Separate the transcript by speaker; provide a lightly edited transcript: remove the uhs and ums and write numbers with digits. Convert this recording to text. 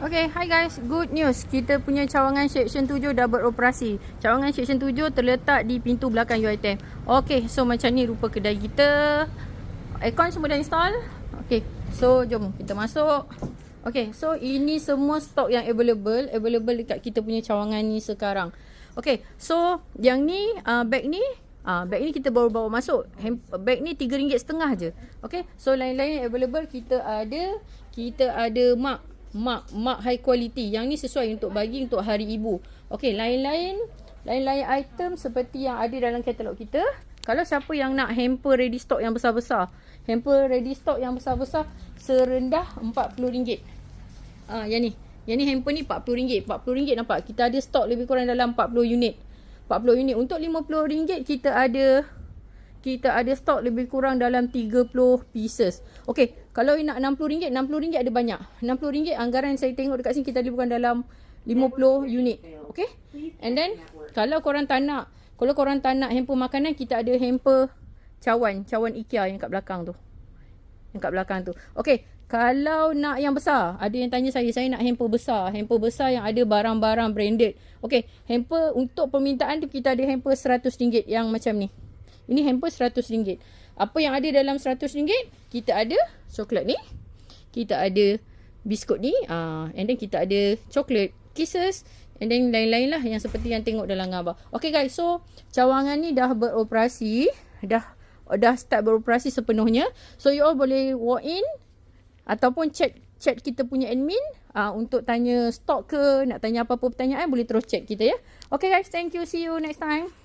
Speaker 1: Okay, hi guys. Good news. Kita punya cawangan Section 7 dah beroperasi. Cawangan Section 7 terletak di pintu belakang UiTM. Okay, so macam ni rupa kedai kita. Aircon semua dah install. Okay, so jom kita masuk. Okay, so ini semua stok yang available dekat kita punya cawangan ni sekarang. Okay, so yang ni bag ni kita baru bawa masuk. Bag ni RM3.50 je. Okay, so lain-lain available. Kita ada mak high quality. Yang ni sesuai untuk bagi untuk hari ibu. Okey, lain-lain item seperti yang ada dalam katalog kita. Kalau siapa yang nak hamper ready stock yang besar-besar, serendah RM40. Yang ni hamper ni RM40. RM40 nampak. Kita ada stok lebih kurang dalam 40 unit. Untuk RM50 kita ada stok lebih kurang dalam 30 pieces. Okey, kalau nak RM60 ada banyak. RM60 anggaran saya tengok dekat sini kita lebih kurang dalam 50 unit. Okey? And then kalau korang tak nak hamper makanan, kita ada hamper cawan IKEA yang kat belakang tu. Okey, kalau nak yang besar, ada yang tanya saya nak hamper besar yang ada barang-barang branded. Okey, hamper untuk permintaan tu kita ada hamper RM100 yang macam ni. Ini hamper RM100. Apa yang ada dalam RM100? Kita ada coklat ni. Kita ada biskut ni. And then kita ada coklat kisses. And then lain-lain lah yang seperti yang tengok dalam gambar. Okay guys, so cawangan ni dah beroperasi. Dah start beroperasi sepenuhnya. So you all boleh walk in ataupun chat kita punya admin untuk tanya stok ke, nak tanya apa-apa pertanyaan, boleh terus chat kita ya. Okay guys, thank you. See you next time.